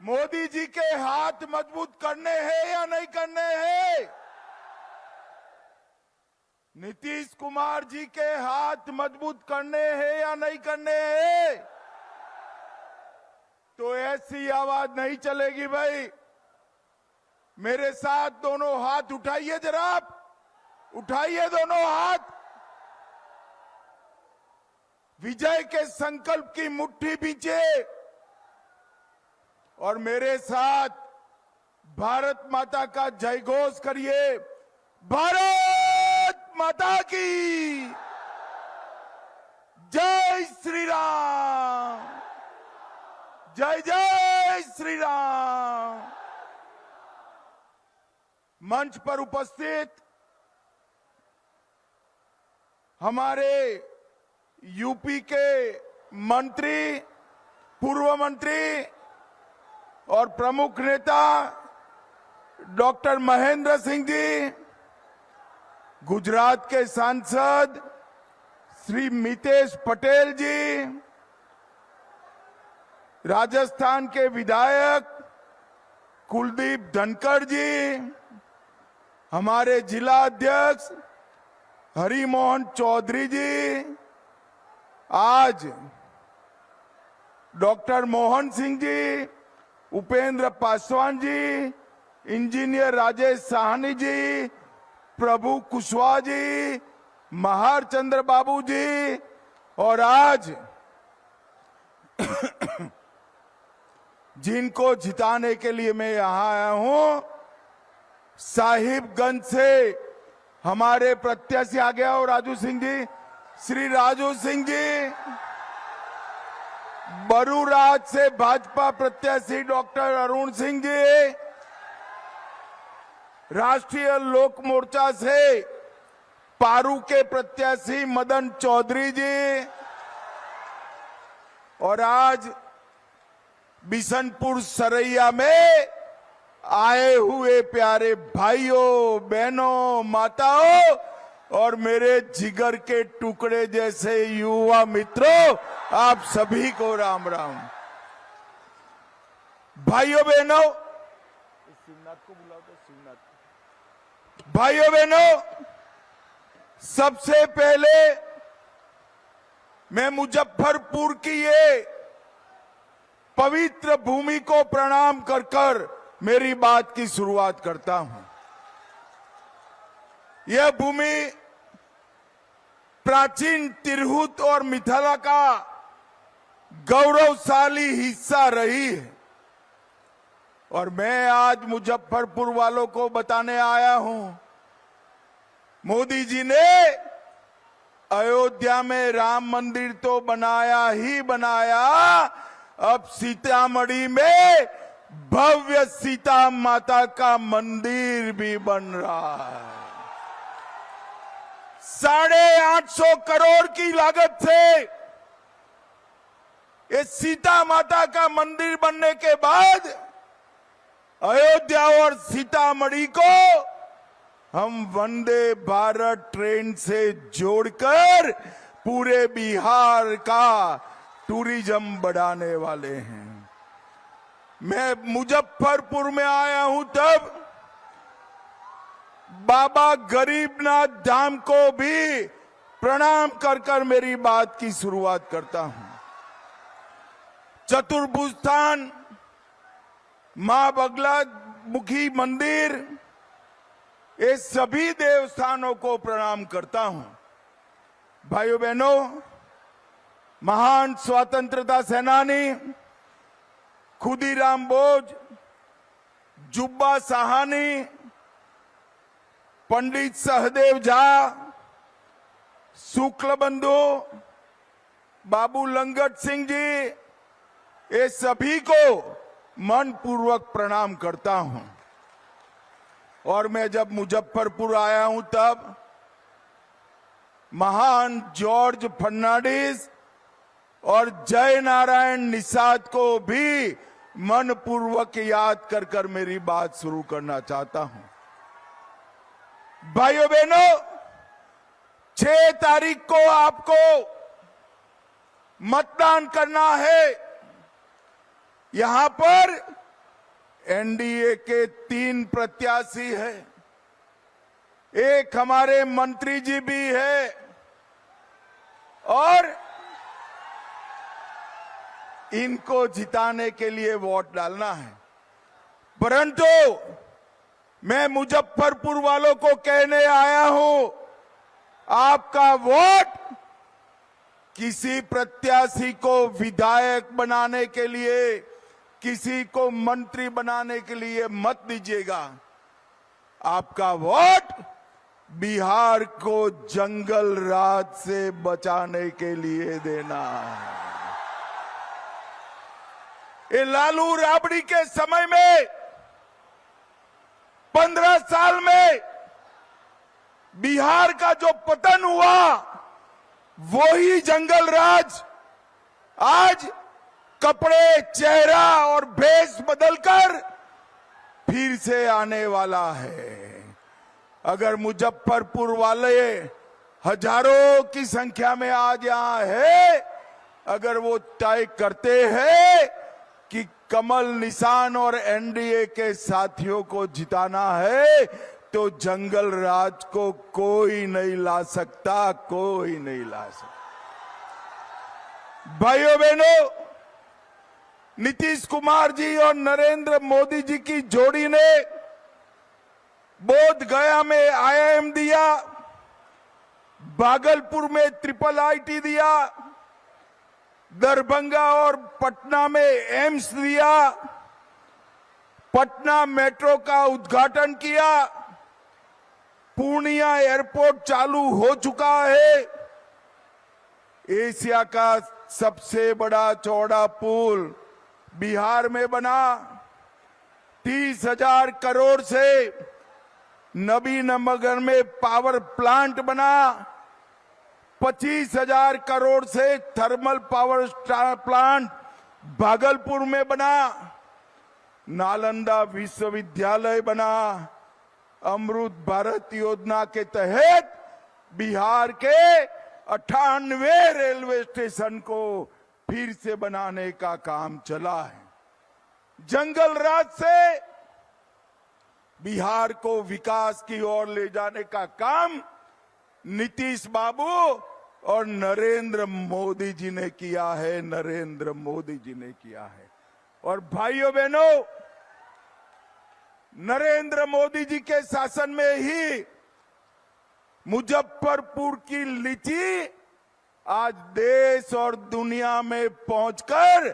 मोदी जी के हाथ मजबूत करने हैं या नहीं करने हैं? नीतीश कुमार जी के हाथ मजबूत करने हैं या नहीं करने हैं? तो ऐसी आवाज नहीं चलेगी भाई। मेरे साथ दोनों हाथ उठाइए जरा, आप उठाइए दोनों हाथ। विजय के संकल्प की मुट्ठी बीचे और मेरे साथ भारत माता का जयघोष करिए। भारत माता की जय श्री राम, जय जय श्री राम। मंच पर उपस्थित हमारे यूपी के मंत्री, पूर्व मंत्री और प्रमुख नेता डॉक्टर महेंद्र सिंह जी, गुजरात के सांसद श्री मितेश पटेल जी, राजस्थान के विधायक कुलदीप धनखड़ जी, हमारे जिला अध्यक्ष हरिमोहन चौधरी जी, आज डॉक्टर मोहन सिंह जी, उपेंद्र पासवान जी, इंजीनियर राजेश साहनी जी, प्रभु कुशवाहा जी, महार चंद्र बाबू जी, और आज जिनको जिताने के लिए मैं यहां आया हूं, साहिबगंज से हमारे प्रत्याशी आ गया हो राजू सिंह जी, श्री राजू सिंह जी, बरूराज से भाजपा प्रत्याशी डॉक्टर अरुण सिंह जी, राष्ट्रीय लोक मोर्चा से पारू के प्रत्याशी मदन चौधरी जी, और आज बिशनपुर सरैया में आए हुए प्यारे भाइयों, बहनों, माताओं और मेरे जिगर के टुकड़े जैसे युवा मित्रों, आप सभी को राम राम। भाइयों बहनों, शिवनाथ को बुलाओ तो शिवनाथ। भाइयों बहनों, सबसे पहले मैं मुजफ्फरपुर की ये पवित्र भूमि को प्रणाम कर कर मेरी बात की शुरुआत करता हूं। यह भूमि प्राचीन तिरहुत और मिथिला का गौरवशाली हिस्सा रही है और मैं आज मुजफ्फरपुर वालों को बताने आया हूं, मोदी जी ने अयोध्या में राम मंदिर तो बनाया ही बनाया, अब सीतामढ़ी में भव्य सीता माता का मंदिर भी बन रहा है। 850 करोड़ की लागत से इस सीता माता का मंदिर बनने के बाद अयोध्या और सीतामढ़ी को हम वंदे भारत ट्रेन से जोड़कर पूरे बिहार का टूरिज्म बढ़ाने वाले हैं। मैं मुजफ्फरपुर में आया हूं तब बाबा गरीबनाथ धाम को भी प्रणाम कर कर मेरी बात की शुरुआत करता हूं। चतुर्भुज स्थान, मां बगला मुखी मंदिर, ये सभी देवस्थानों को प्रणाम करता हूं। भाइयों बहनों, महान स्वतंत्रता सेनानी खुदीराम बोस, जुब्बा साहनी, पंडित सहदेव झा, शुक्ल बंधु, बाबू लंगट सिंह जी, ये सभी को मन पूर्वक प्रणाम करता हूं। और मैं जब मुजफ्फरपुर आया हूं तब महान जॉर्ज फर्नांडिस और जय नारायण निषाद को भी मन पूर्वक याद कर कर मेरी बात शुरू करना चाहता हूं। भाइयों बहनों, 6 तारीख को आपको मतदान करना है। यहां पर एनडीए के 3 प्रत्याशी है, एक हमारे मंत्री जी भी है और इनको जिताने के लिए वोट डालना है। परंतु मैं मुजफ्फरपुर वालों को कहने आया हूं, आपका वोट किसी प्रत्याशी को विधायक बनाने के लिए, किसी को मंत्री बनाने के लिए मत दीजिएगा। आपका वोट बिहार को जंगल राज से बचाने के लिए देना है। ये लालू राबड़ी के समय में 15 साल में बिहार का जो पतन हुआ, वही जंगल राज आज कपड़े, चेहरा और भेष बदलकर फिर से आने वाला है। अगर मुजफ्फरपुर वाले हजारों की संख्या में आज यहां है, अगर वो तय करते हैं कि कमल निशान और एनडीए के साथियों को जिताना है, तो जंगल राज को कोई नहीं ला सकता, कोई नहीं ला सकता। भाइयों बहनों, नीतीश कुमार जी और नरेंद्र मोदी जी की जोड़ी ने बोध गया में आईआईएम दिया, भागलपुर में ट्रिपल आईटी दिया, दरभंगा और पटना में एम्स दिया, पटना मेट्रो का उद्घाटन किया, पूर्णिया एयरपोर्ट चालू हो चुका है, एशिया का सबसे बड़ा चौड़ा पुल बिहार में बना, 30,000 करोड़ से नबीनगर में पावर प्लांट बना, 25,000 करोड़ से थर्मल पावर प्लांट भागलपुर में बना, नालंदा विश्वविद्यालय बना, अमृत भारत योजना के तहत बिहार के 98 रेलवे स्टेशन को फिर से बनाने का काम चला है। जंगल राज से बिहार को विकास की ओर ले जाने का काम नीतीश बाबू और नरेंद्र मोदी जी ने किया है, नरेंद्र मोदी जी ने किया है। और भाइयों बहनों, नरेंद्र मोदी जी के शासन में ही मुजफ्फरपुर की लीची आज देश और दुनिया में पहुंचकर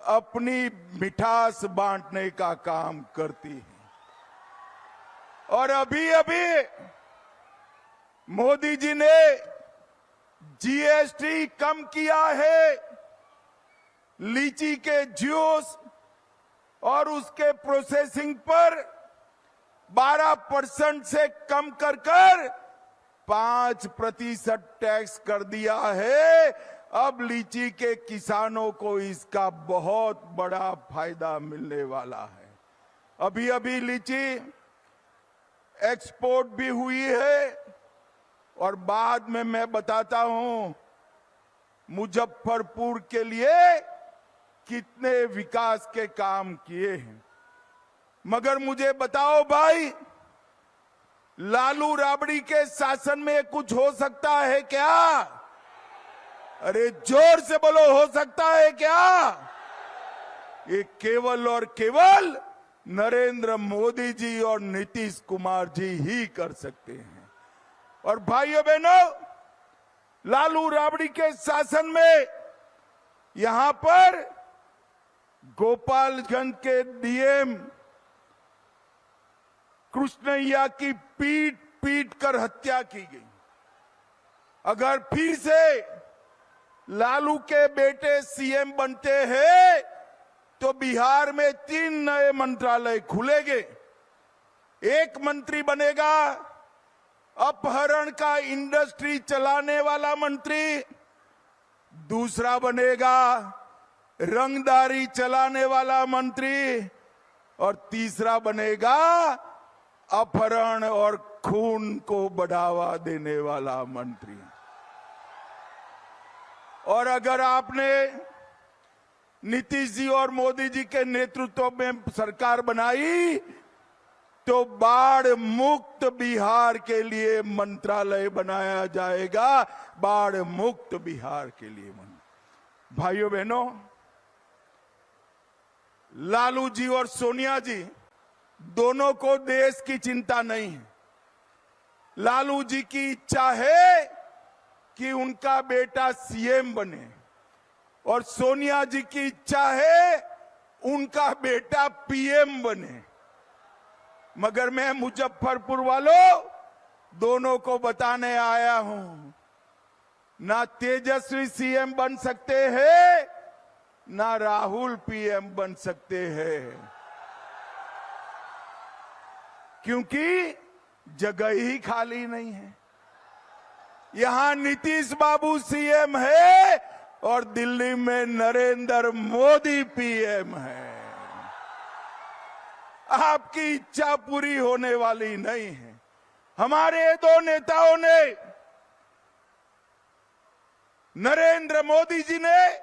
अपनी मिठास बांटने का काम करती है। और अभी अभी मोदी जी ने जीएसटी कम किया है, लीची के जूस और उसके प्रोसेसिंग पर 12% से कम कर 5% टैक्स कर दिया है। अब लीची के किसानों को इसका बहुत बड़ा फायदा मिलने वाला है। अभी अभी लीची एक्सपोर्ट भी हुई है और बाद में मैं बताता हूं मुजफ्फरपुर के लिए कितने विकास के काम किए हैं। मगर मुझे बताओ भाई, लालू राबड़ी के शासन में कुछ हो सकता है क्या? अरे जोर से बोलो, हो सकता है क्या? ये केवल और केवल नरेंद्र मोदी जी और नीतीश कुमार जी ही कर सकते हैं। और भाइयों बहनों, लालू राबड़ी के शासन में यहां पर गोपालगंज के डीएम कृष्णैया की पीट पीट कर हत्या की गई। अगर फिर से लालू के बेटे सीएम बनते हैं तो बिहार में 3 नए मंत्रालय खुलेंगे। एक मंत्री बनेगा अपहरण का इंडस्ट्री चलाने वाला मंत्री, दूसरा बनेगा रंगदारी चलाने वाला मंत्री और तीसरा बनेगा अपहरण और खून को बढ़ावा देने वाला मंत्री। और अगर आपने नीतीश जी और मोदी जी के नेतृत्व में सरकार बनाई तो बाढ़ मुक्त बिहार के लिए मंत्रालय बनाया जाएगा। बाढ़ मुक्त बिहार के लिए भाइयों बहनों, लालू जी और सोनिया जी दोनों को देश की चिंता नहीं है। लालू जी की इच्छा है कि उनका बेटा सीएम बने और सोनिया जी की इच्छा है उनका बेटा पीएम बने। मगर मैं मुजफ्फरपुर वालों दोनों को बताने आया हूं, ना तेजस्वी सीएम बन सकते हैं, ना राहुल पीएम बन सकते हैं, क्योंकि जगह ही खाली नहीं है। यहां नीतीश बाबू सीएम है और दिल्ली में नरेंद्र मोदी पीएम है। आपकी इच्छा पूरी होने वाली नहीं है। हमारे दो नेताओं ने, नरेंद्र मोदी जी ने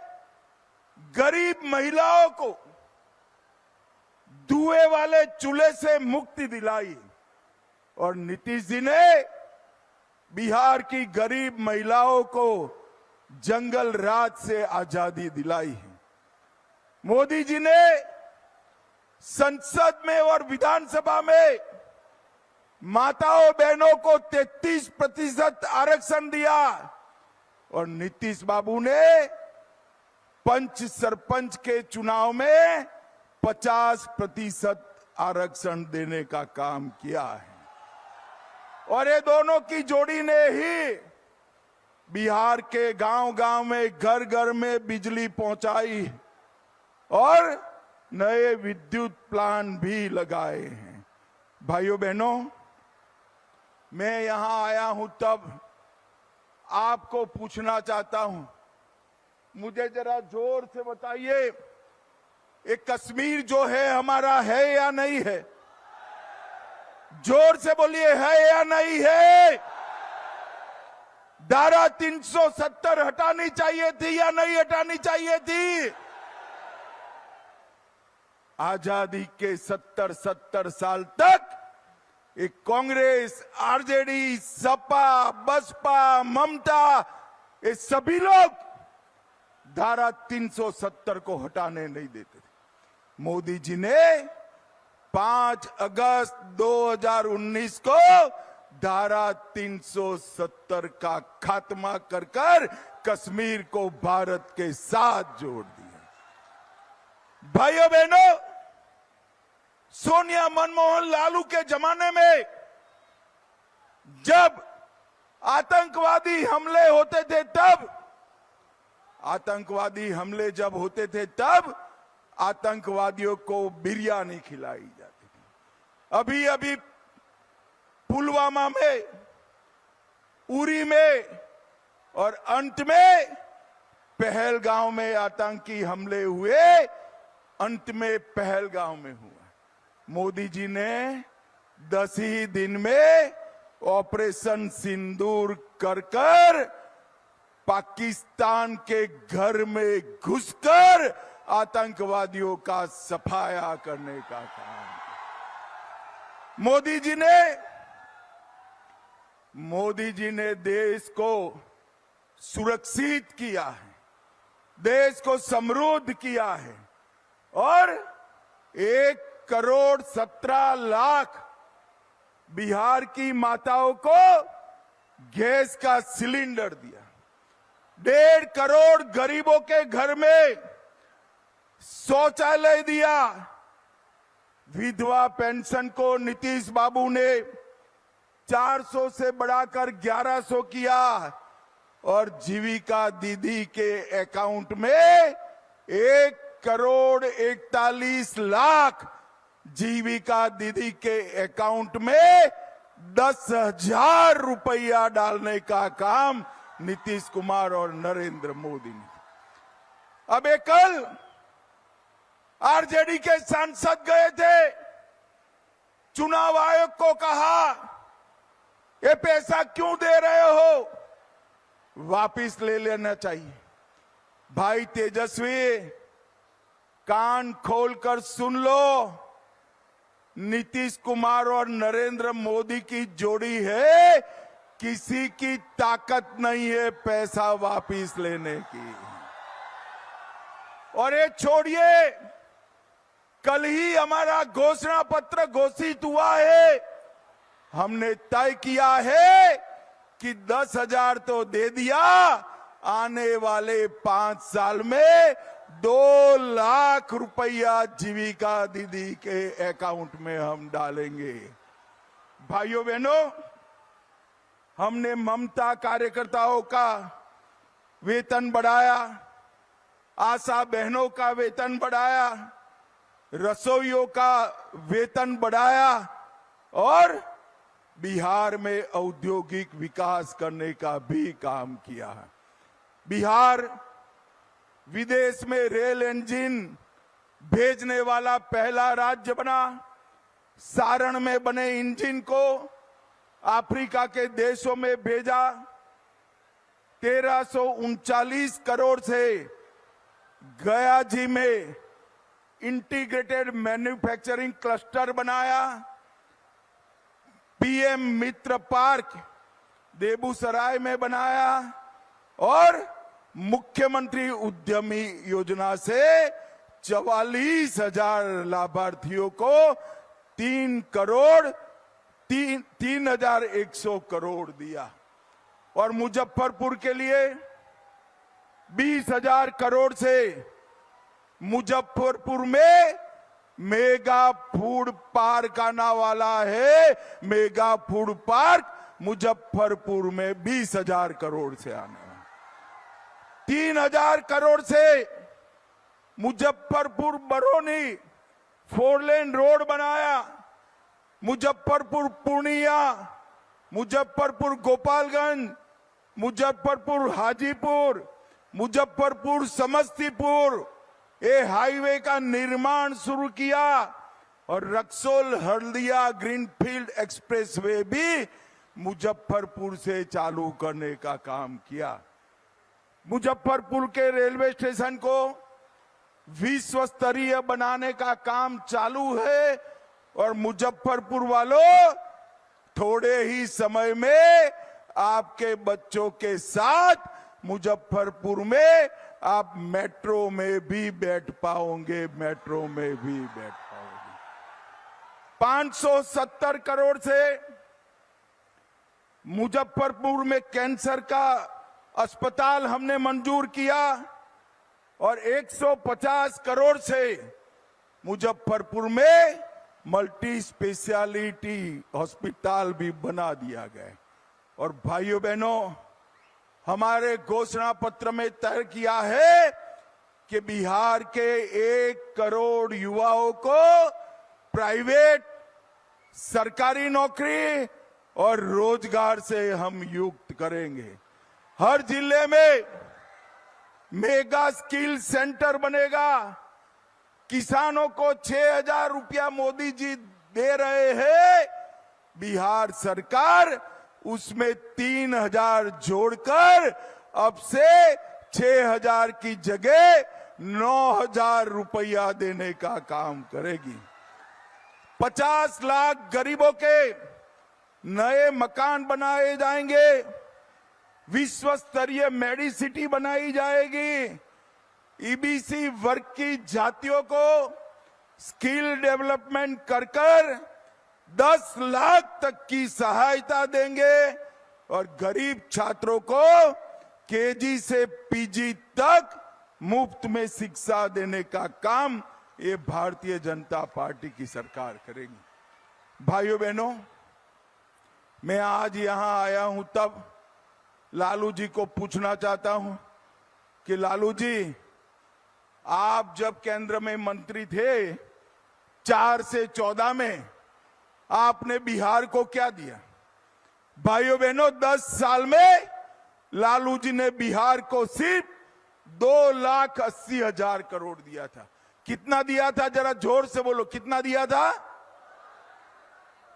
गरीब महिलाओं को धुएं वाले चूल्हे से मुक्ति दिलाई और नीतीश जी ने बिहार की गरीब महिलाओं को जंगल राज से आजादी दिलाई है। मोदी जी ने संसद में और विधानसभा में माताओं बहनों को 33% आरक्षण दिया और नीतीश बाबू ने पंच सरपंच के चुनाव में 50% आरक्षण देने का काम किया है। और ये दोनों की जोड़ी ने ही बिहार के गांव-गांव में, घर-घर में बिजली पहुंचाई और नए विद्युत प्लांट भी लगाए हैं। भाइयों बहनों, मैं यहां आया हूं तब आपको पूछना चाहता हूं, मुझे जरा जोर से बताइए, ये कश्मीर जो है हमारा है या नहीं है? जोर से बोलिए, है या नहीं है? धारा 370 हटानी चाहिए थी या नहीं हटानी चाहिए थी? आजादी के 70 साल तक एक कांग्रेस, आरजेडी, सपा, बसपा, ममता, ये सभी लोग धारा 370 को हटाने नहीं देते थे। मोदी जी ने 5 अगस्त 2019 को धारा 370 का खात्मा कर कश्मीर को भारत के साथ जोड़ दिया। भाइयों बहनों, सोनिया, मनमोहन, लालू के जमाने में जब आतंकवादी हमले होते थे तब आतंकवादियों को बिरयानी खिलाई जाती थी। अभी अभी पुलवामा में, उरी में और अंत में पहलगांव में आतंकी हमले हुए, अंत में पहलगांव में हुआ। मोदी जी ने 10 ही दिन में ऑपरेशन सिंदूर कर पाकिस्तान के घर में घुसकर आतंकवादियों का सफाया करने का काम किया। मोदी जी ने देश को सुरक्षित किया है, देश को समृद्ध किया है और 1,17,00,000 बिहार की माताओं को गैस का सिलेंडर दिया। 1.5 करोड़ गरीबों के घर में शौचालय दिया। विधवा पेंशन को नीतीश बाबू ने 400 से बढ़ाकर 1100 किया और जीविका दीदी के अकाउंट में 1,41,00,000 जीविका दीदी के अकाउंट में 10,000 रुपया डालने का काम नीतीश कुमार और नरेंद्र मोदी ने। अब कल आरजेडी के सांसद गए थे, चुनाव आयोग को कहा, ये पैसा क्यों दे रहे हो, वापिस ले लेना चाहिए। भाई तेजस्वी, कान खोलकर सुन लो, नीतीश कुमार और नरेंद्र मोदी की जोड़ी है, किसी की ताकत नहीं है पैसा वापिस लेने की। और ये छोड़िए, कल ही हमारा घोषणा पत्र घोषित हुआ है। हमने तय किया है कि 10,000 तो दे दिया, आने वाले 5 साल में 2 लाख रुपया जीविका दीदी के अकाउंट में हम डालेंगे। भाइयों बहनों, हमने ममता कार्यकर्ताओं का वेतन बढ़ाया, आशा बहनों का वेतन बढ़ाया, रसोइयों का वेतन बढ़ाया और बिहार में औद्योगिक विकास करने का भी काम किया है। बिहार विदेश में रेल इंजन भेजने वाला पहला राज्य बना। सारण में बने इंजन को अफ्रीका के देशों में भेजा। 1339 करोड़ से गया जी में इंटीग्रेटेड मैन्युफैक्चरिंग क्लस्टर बनाया। पीएम मित्र पार्क बेगूसराय में बनाया और मुख्यमंत्री उद्यमी योजना से 44,000 लाभार्थियों को 3,100 करोड़ दिया। और मुजफ्फरपुर के लिए 20,000 करोड़ से मुजफ्फरपुर में मेगा फूड पार्क आने वाला है। मेगा फूड पार्क मुजफ्फरपुर में 20,000 करोड़ से आने वाला। 3,000 करोड़ से मुजफ्फरपुर बरौनी 4 लेन रोड बनाया। मुजफ्फरपुर पूर्णिया, मुजफ्फरपुर गोपालगंज, मुजफ्फरपुर हाजीपुर, मुजफ्फरपुर समस्तीपुर ये हाईवे का निर्माण शुरू किया। और रक्सौल हल्दिया ग्रीनफील्ड एक्सप्रेसवे भी मुजफ्फरपुर से चालू करने का काम किया। मुजफ्फरपुर के रेलवे स्टेशन को विश्व स्तरीय बनाने का काम चालू है। और मुजफ्फरपुर वालों, थोड़े ही समय में आपके बच्चों के साथ मुजफ्फरपुर में आप मेट्रो में भी बैठ पाओगे। मेट्रो में भी बैठ पाओगे। 570 करोड़ से मुजफ्फरपुर में कैंसर का अस्पताल हमने मंजूर किया। और 150 करोड़ से मुजफ्फरपुर में मल्टी स्पेशलिटी हॉस्पिटल भी बना दिया गया। और भाइयों बहनों, हमारे घोषणा पत्र में तय किया है कि बिहार के 1 करोड़ युवाओं को प्राइवेट, सरकारी नौकरी और रोजगार से हम युक्त करेंगे। हर जिले में मेगा स्किल सेंटर बनेगा। किसानों को 6,000 रुपया मोदी जी दे रहे हैं। बिहार सरकार उसमें 3,000 जोड़कर अब से 6,000 की जगह 9,000 रुपया देने का काम करेगी। 50 लाख गरीबों के नए मकान बनाए जाएंगे। विश्व स्तरीय मेडिसिटी बनाई जाएगी। ईबीसी वर्ग की जातियों को स्किल डेवलपमेंट कर 10 लाख तक की सहायता देंगे। और गरीब छात्रों को केजी से पीजी तक मुफ्त में शिक्षा देने का काम ये भारतीय जनता पार्टी की सरकार करेगी। भाइयों बहनों, मैं आज यहां आया हूं तब लालू जी को पूछना चाहता हूं कि लालू जी, आप जब केंद्र में मंत्री थे 4 से 14 में, आपने बिहार को क्या दिया? भाइयों बहनों, 10 साल में लालू जी ने बिहार को सिर्फ 2,80,000 करोड़ दिया था। कितना दिया था? जरा जोर से बोलो, कितना दिया था?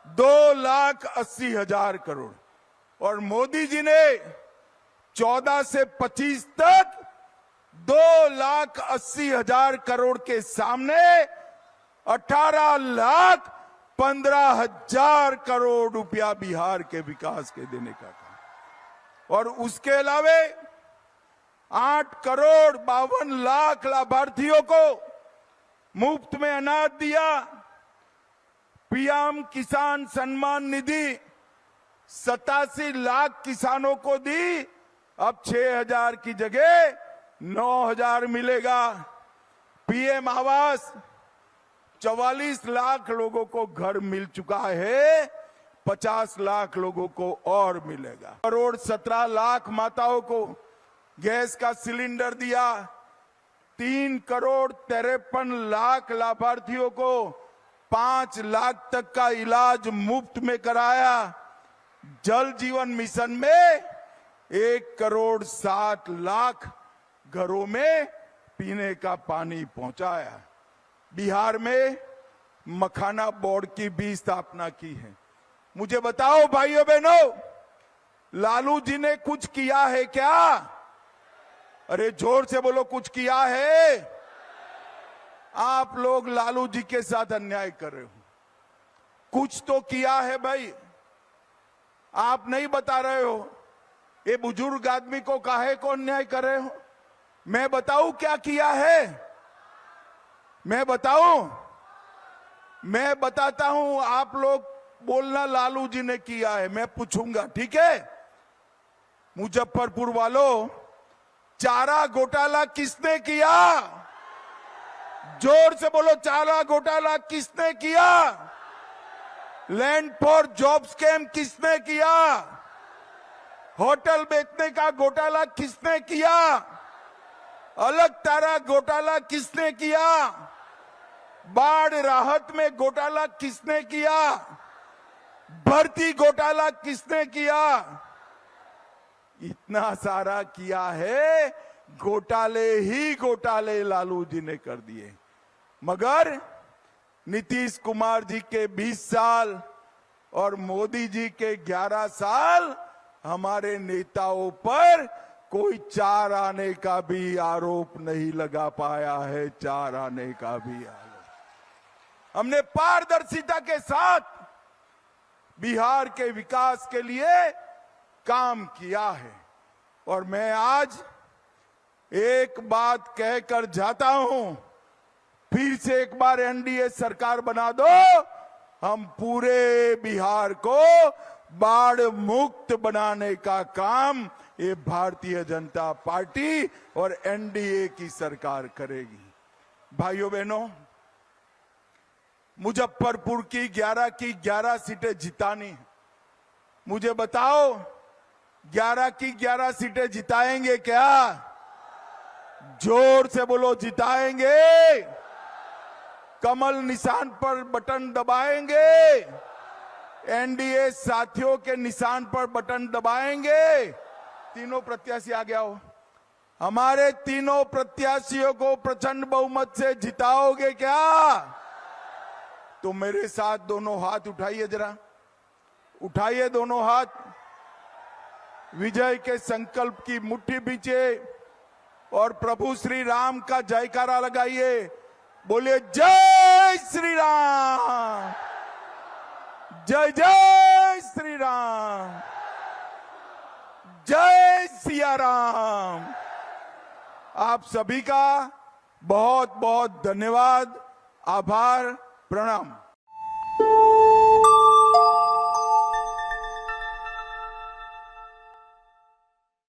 2,80,000 करोड़। और मोदी जी ने 14 से 25 तक 2,80,000 करोड़ के सामने 18,15,000 करोड़ रुपया बिहार के विकास के देने का काम। और उसके अलावे 8,52,00,000 लाभार्थियों को मुफ्त में अनाज दिया। पीएम किसान सम्मान निधि 87 लाख किसानों को दी। अब 6,000 की जगह 9,000 मिलेगा। पीएम आवास 44 लाख लोगों को घर मिल चुका है, 50 लाख लोगों को और मिलेगा। 1,17,00,000 माताओं को गैस का सिलेंडर दिया। 3,53,00,000 लाभार्थियों को 5 लाख तक का इलाज मुफ्त में कराया। जल जीवन मिशन में 1,07,00,000 घरों में पीने का पानी पहुंचाया। बिहार में मखाना बोर्ड की भी स्थापना की है। मुझे बताओ भाइयों बहनों, लालू जी ने कुछ किया है क्या? अरे जोर से बोलो, कुछ किया है? आप लोग लालू जी के साथ अन्याय कर रहे हो। कुछ तो किया है भाई, आप नहीं बता रहे हो। ये बुजुर्ग आदमी को काहे को अन्याय कर रहे हो? मैं बताऊं क्या किया है? मैं बताऊं? मैं बताता हूं, आप लोग बोलना लालू जी ने किया है, मैं पूछूंगा, ठीक है? मुजफ्फरपुर वालों, चारा घोटाला किसने किया? जोर से बोलो, चारा घोटाला किसने किया? लैंड फॉर जॉब स्कैम किसने किया? होटल बेचने का घोटाला किसने किया? अलग तारा घोटाला किसने किया? बाढ़ राहत में घोटाला किसने किया? भर्ती घोटाला किसने किया? इतना सारा किया है, घोटाले ही घोटाले लालू जी ने कर दिए। मगर नीतीश कुमार जी के 20 साल और मोदी जी के 11 साल हमारे नेताओं पर कोई चार आने का भी आरोप नहीं लगा पाया है। चार आने का भी आरोप हमने पारदर्शिता के साथ बिहार के विकास के लिए काम किया है। और मैं आज एक बात कहकर जाता हूं, फिर से एक बार एनडीए सरकार बना दो, हम पूरे बिहार को बाढ़ मुक्त बनाने का काम ये भारतीय जनता पार्टी और एनडीए की सरकार करेगी। भाइयों बहनों, मुजफ्फरपुर की 11 सीटें जितानी है। मुझे बताओ, 11 की 11 सीटें जिताएंगे क्या? जोर से बोलो, जिताएंगे? कमल निशान पर बटन दबाएंगे? एनडीए साथियों के निशान पर बटन दबाएंगे? तीनों प्रत्याशी आ गया हो, हमारे तीनों प्रत्याशियों को प्रचंड बहुमत से जिताओगे क्या? तो मेरे साथ दोनों हाथ उठाइए, जरा उठाइए दोनों हाथ। विजय के संकल्प की मुट्ठी बीचे और प्रभु श्री राम का जयकारा लगाइए। बोलिए जय श्री राम, जय जय श्री राम, जय सिया राम। आप सभी का बहुत बहुत धन्यवाद, आभार, प्रणाम।